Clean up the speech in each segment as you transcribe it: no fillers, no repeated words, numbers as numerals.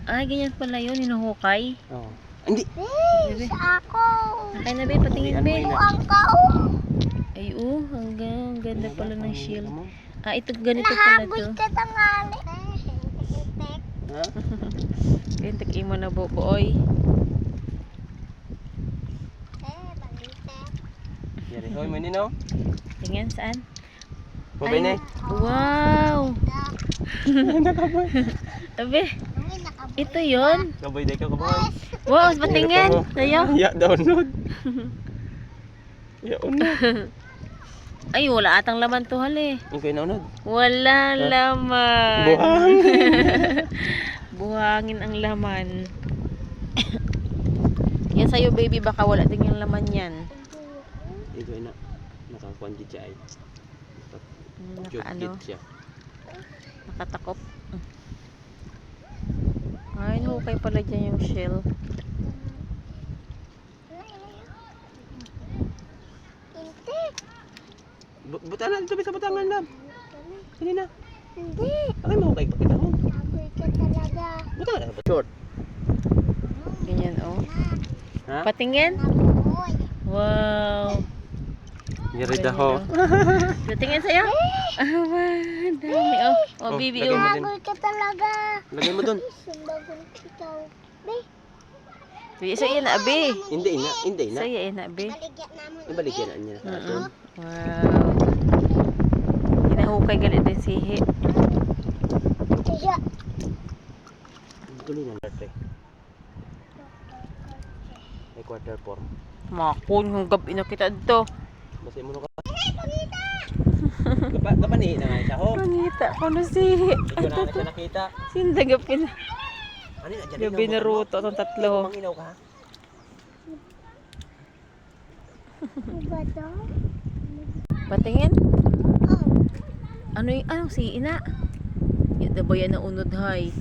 Ay, ganyan pala yun. Hinuhukay. Oo. Hindi. Bebe. Ako. Nakay na, be. Patingin, be. Ang kao. Ay, ang ganda pala ng shell. Ano? Ah, ito, ganito pala Nahaboy to. ka tangali. Ha? Tintik mo na, boy. Yari, hoy, may ninaw. Tingnan, saan? Mabay na eh. Wow! Nakaboy. Abe, ito yon. Kaboy day ka, kaboy. Wow, patingin. Tayo. Ya, download. Ya, unod. Ay, wala atang laman to, hali. Yung kayo naunod. Wala laman. Buhangin. Buhangin ang laman. Yan sa'yo, baby. Baka wala din yung laman yan. Ito ay nakakuanjit siya ay. Naka-ano? Jogit siya. Nakatakop. Ay, hukay pala dyan yung shell. Butangan, ito sa butangan lang. Kanina. Hindi. Bakit mo kay pakita mo? Nahaboy ka talaga. Butangan na ba? Short. Ganyan, oh. Ha? Patingin. Nahaboy. Wow. Yari Ganyan, daho. oh. Patingin sa'yo. Ah, dami, oh. Oh, Oh, baby, lagay oh. mo din. Nahaboy ka talaga. Lagay mo dun. Sumbagon ikaw. Be, Sige, sa'yo na, abe. Hindi na, hindi na. Sa'yo na, abe. baligyan namin. Ibalik yan niya sa atin. Wow. Hinahukay galit din sihi. Kaya, Tuloy na natin. Ay quarter form. Makon, yung gabi na kita dito. Basta mo ka. Kapani na nga siya ho. Pangita ko na sihi. Ikaw na siya nakita. Sinda gabi na. Ano na dyan? Gabi na ruto itong tatlo. Manginaw ka ha? iba to? Patingin. Oh, Ano yung, anong si ina? Yung dabayan na unod, hay.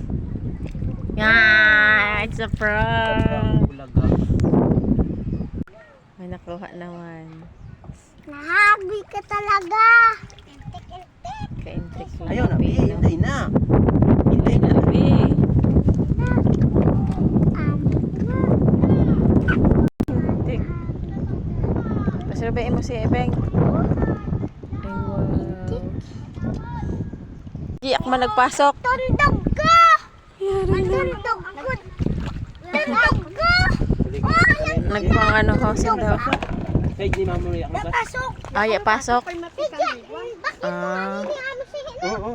Yeah, it's a prank. Bulaga. May nakuha naman. nahaboy ka talaga. Kaintik lang. Ayaw na, Abe, no? hinday na. Hinday na. Abe. Kaintik. Pasurbayin mo si Ebeng. Ay, wow. Iyak man nagpasok. Tundog ka! Tundog ka! Tundog ka! Nagpang ano housing daw. Kaya di mamuriyak mo ka? Pasok! Ay, pasok. Bakit Ah. hindi ano si Hino? Oo.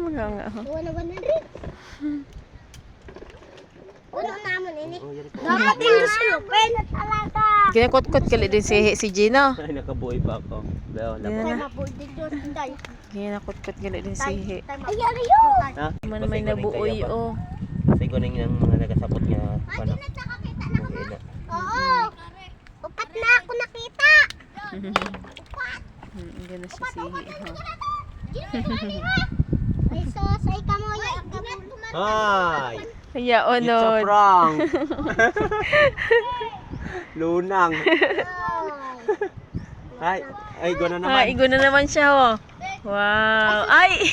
Wala nga. Wala ba na rin? Uno naman ini. Oh, yari ko. Dapat yung silupin talaga. Kinakot-kot kalit din si Gino. Ay, nakabuhay pa ako. Daw, Yan labas. na. Mabuti Diyos, tay. Kinakot-kot kalit din si Ay, ano yun? Ha? Man may nabuoy, oh. Kasi ko ng mga nagasapot nga. Paano? Nakakita na Okay na. Oo. Upat na ako nakita. Ganda siya si Ay, sos, ay kamoy. Hi! Kaya It's a onod. prank! Lunang! Ay, ay, gano'n naman. Ay, igo na naman siya, oh. Wow. Ay!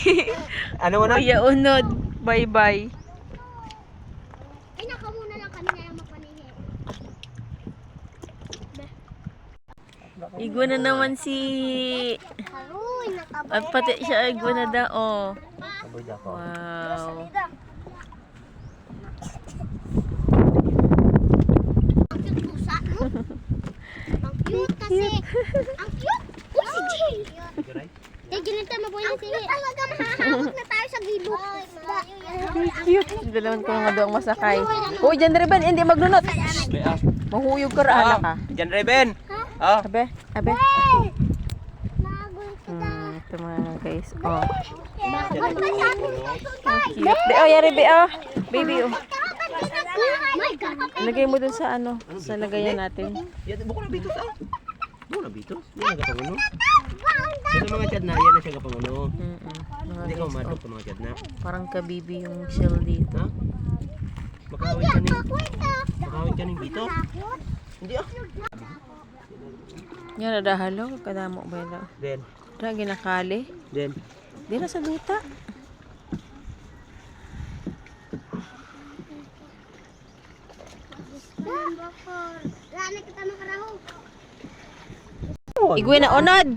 Ano mo na? Kaya unod. Bye-bye. Ay, nakamuna lang kami na yung mapanihi. Igo na naman si... Aroy, nakabay. At pati siya igo na daw, oh. Aboy ako. Wow. Ang cute pusa, no? Ang cute kasi. Ang cute. Uy, si Jill. Guray? Kaya ginita mabuhay na siya. Talaga mahahawak na tayo sa gilot. Cute. Dalawang ko nga daw ang masakay. Uy, dyan rin ba? Hindi maglunot. Be, ah. Mahuyog ka raala ka. Diyan, Reben! Ah. Abe, abe. Nagul kita. Ito mga guys. Oh. Bakit ba sabi mo Cute. Be, oh, yari, be, oh. Baby, oh. My God. Lagay mo dun sa ano, sa lagayan natin. Yan, buko na bitos ah. Buko na bitos. Yan ang kapanguno. Yan ang mga chad na, yan na siya kapanguno. Mga Hindi ka guys, umadok oh. sa mga chad na. Parang kabibi yung shell dito. Ha? Makawin ka ning, makawin ka ning bitos. Hindi ah. Yan, nadahalo. Kadamo ba yun? Then, Dahil ginakali. then. Di na sa duta. Lana kita makaraho. Igwe na onod.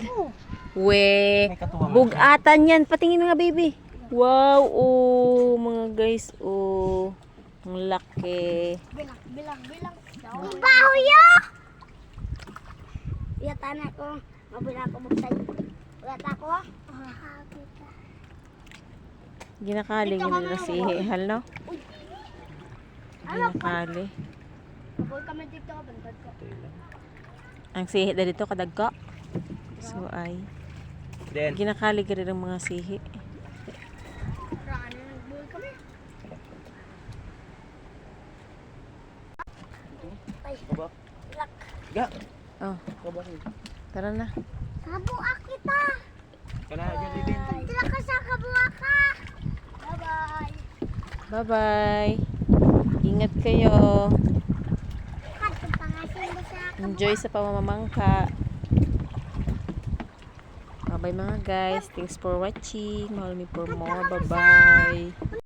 We. May katuwang. Bugatan yan. Patingin nga baby. Wow, oh. Mga guys, oh. Ang laki. Bilang. Ang baho yo! Iyatan ako. Mabila ako buksan. Ulat ako. Ginakali. Gina na si Ihal, no? Ginakali. Aboy kami dito ka bantad ko. Ang sihi na dito kadagka. So ay. Then, Ginakali ka rin ang mga sihi. Raan na nagbuhay kami. Ay, Baba. lak. Ga. Oh, Baba. tara na. Kabuak kita. Kana dyan, Lilin. Tila ka sa kabuak ka. Bye-bye. Bye-bye. Ingat kayo. Kat, pangasin mo sa Enjoy sa pamamangka. Bye-bye mga guys. Thanks for watching. Mahal me for more. Bye-bye.